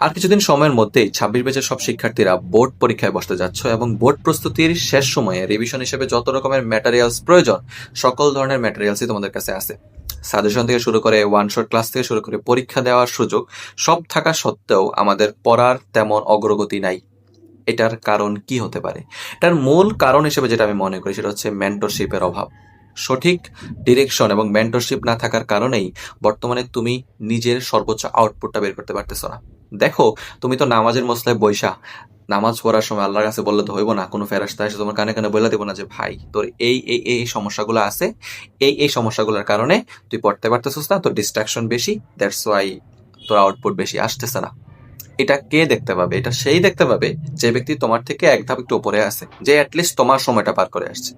আর কিছুদিন সময়ের মধ্যেই 26 ব্যাচের সব শিক্ষার্থীরা বোর্ড পরীক্ষায় বসতে যাচ্ছ এবং বোর্ড প্রস্তুতির শেষ সময়ে রিভিশন হিসেবে যত রকমের ম্যাটেরিয়ালস প্রয়োজন সকল ধরনের ম্যাটেরিয়ালসই তোমাদের কাছে আছে। সাজেশন থেকে শুরু করে ওয়ান শট ক্লাস থেকে শুরু করে পরীক্ষা দেওয়ার সুযোগ সব থাকা সত্ত্বেও আমাদের পড়ার তেমন অগ্রগতি নাই। এটার কারণ কি হতে পারে? এটার মূল কারণ হিসেবে যেটা আমি মনে করি সেটা হচ্ছে মেন্টরশিপের অভাব। সঠিক ডিরেকশন এবং মেন্টরশিপ না থাকার কারণেই বর্তমানে তুমি নিজের সর্বোচ্চ আউটপুটটা বের করতে পারতেছো না। দেখো, তুমি তো নামাজের মসলায় বৈশা নামাজ পড়ার সময় আল্লাহর কাছে বললে তো হইব না, কোনো ফেরেশতা এসে তোমার কানে কানে বলে দেবো না যে ভাই তোর এই সমস্যাগুলো আছে, এই সমস্যাগুলোর কারণে তুই পড়তে পারতেছিস না, তোর ডিস্ট্রাকশন বেশি, দ্যাটস ওয়াই তোর আউটপুট বেশি আসতেছে না। এটা কে দেখতে পাবে? এটা সেই দেখতে পাবে যে ব্যক্তি তোমার থেকে এক ধাপ একটু উপরে আছে, যে অ্যাটলিস্ট তোমার সময়টা পার করে আসছে।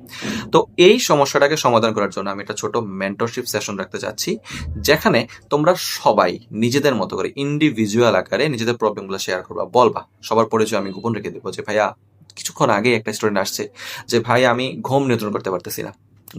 তো এই সমস্যাটাকে সমাধান করার জন্য আমি একটা ছোট মেন্টরশিপ সেশন রাখতে চাচ্ছি, যেখানে তোমরা সবাই নিজেদের মতো করে ইন্ডিভিজুয়াল আকারে নিজেদের প্রবলেমগুলো শেয়ার করবা, বলবা। সবার পরিচয় আমি গোপন রেখে দেবো যে ভাইয়া, কিছুক্ষণ আগে একটা স্টুডেন্ট আসছে যে ভাই আমি ঘুম নিয়ন্ত্রণ করতে পারতেছি না,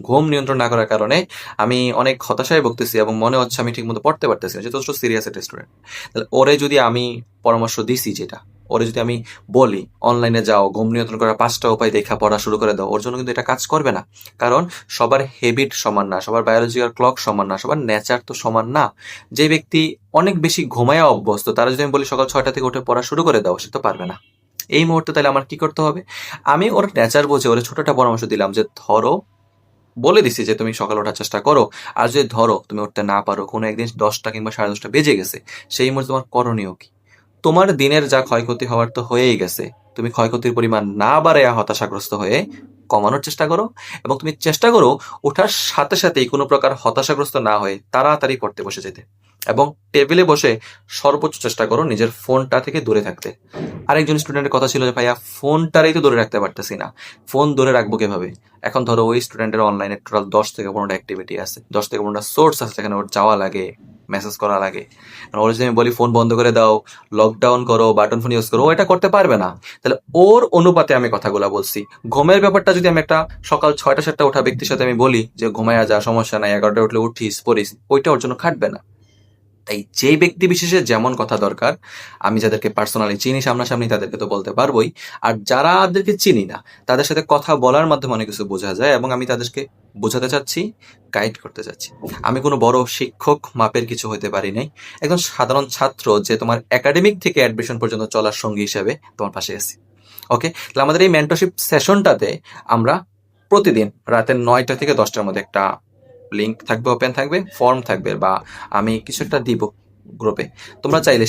ঘুম নিয়ন্ত্রণ না করার কারণে আমি অনেক হতাশায় ভুগতেছি এবং মনে হচ্ছে আমি ঠিকমতো পড়তে পারতেছি না। যথেষ্ট সিরিয়াস একটা স্টুডেন্ট। তাহলে ওরে যদি আমি পরামর্শ দিছি, যেটা ওরে যদি আমি বলি অনলাইনে যাও, ঘুম নিয়ন্ত্রণ করার 5টা উপায় দেখা পড়া শুরু করে দাও, ওর জন্য কিন্তু এটা কাজ করবে না। কারণ সবার হ্যাবিট সমান না, সবার বায়োলজিক্যাল ক্লক সমান না, সবার নেচার তো সমান না। যে ব্যক্তি অনেক বেশি ঘুমায়া অভ্যস্ত, তারা যদি আমি বলি সকাল 6টা থেকে উঠে পড়া শুরু করে দাও, সে তো পারবে না। এই মুহূর্তে তাহলে আমার কি করতে হবে? আমি ওর নেচার বুঝে ওর ছোটটা পরামর্শ দিলাম যে ধরো, বলে দিছি যে তুমি সকালে ওঠার চেষ্টা করো। আর যদি ধরো তুমি উঠতে না পারো, কোনো একদিন 10টা কিংবা 10:30 বেজে গেছে, সেই মুহূর্তে তোমার করণীয় কি? তোমার দিনের যা ক্ষয়ক্ষতি হওয়ার তো হয়েই গেছে। তুমি ক্ষয়ক্ষতির পরিমাণ না বাড়াইয়া হতাশাগ্রস্ত হয়ে কমানোর চেষ্টা করো, এবং তুমি চেষ্টা করো ওঠার সাথে সাথেই কোনো প্রকার হতাশাগ্রস্ত না হয়ে তাড়াতাড়ি পড়তে বসে যেতে, এবং টেবিলে বসে সর্বোচ্চ চেষ্টা করো নিজের ফোনটা থেকে দূরে থাকতে। আরেকজন স্টুডেন্টের কথা ছিল যে ভাইয়া ফোনটারই তো দূরে রাখতে পারতেছি না, ফোন দূরে রাখবো কিভাবে? এখন ধরো ওই স্টুডেন্টের অনলাইনে টোটাল 10 থেকে 15টা অ্যাক্টিভিটি আছে, 10 থেকে 15টা সোর্স আছে যেখানে ওর যাওয়া লাগে, মেসেজ করা লাগে। ওর যদি আমি বলি ফোন বন্ধ করে দাও, লকডাউন করো, বাটন ফোন ইউজ করো, ও এটা করতে পারবে না। তাহলে ওর অনুপাতে আমি কথাগুলো বলছি। ঘুমের ব্যাপারটা যদি আমি একটা সকাল 6টা 7টা ওঠা ব্যক্তির সাথে আমি বলি যে ঘুমায়া যা, সমস্যা নাই, 11টা উঠলে উঠিস পড়িস, ওইটা ওর জন্য খাটবে না। তাই যে ব্যক্তি বিশেষে যেমন কথা দরকার, আমি যাদেরকে পার্সোনালি চিনি সামনাসামনি তাদেরকে তো বলতে পারবোই। আর যাদেরকে চিনি না তাদের সাথে কথা বলার মাধ্যমে অনেক কিছু বোঝা যায়, এবং আমি তাদেরকে বোঝাতে চাচ্ছি, গাইড করতে চাচ্ছি। আমি কোনো বড় শিক্ষক মাপের কিছু হতে পারি নাই, একজন সাধারণ ছাত্র যে তোমার একাডেমিক থেকে অ্যাডমিশন পর্যন্ত চলার সঙ্গী হিসেবে তোমার পাশে আছি। ওকে, তাহলে আমাদের এই মেন্টরশিপ সেশনটাতে আমরা প্রতিদিন রাতে 9টা থেকে 10টার মধ্যে একটা লিঙ্ক থাকবে, ওপেন থাকবে, ফর্ম থাকবে, বা আমি কিছু একটা দিব গ্রুপে। তোমরা চাইলে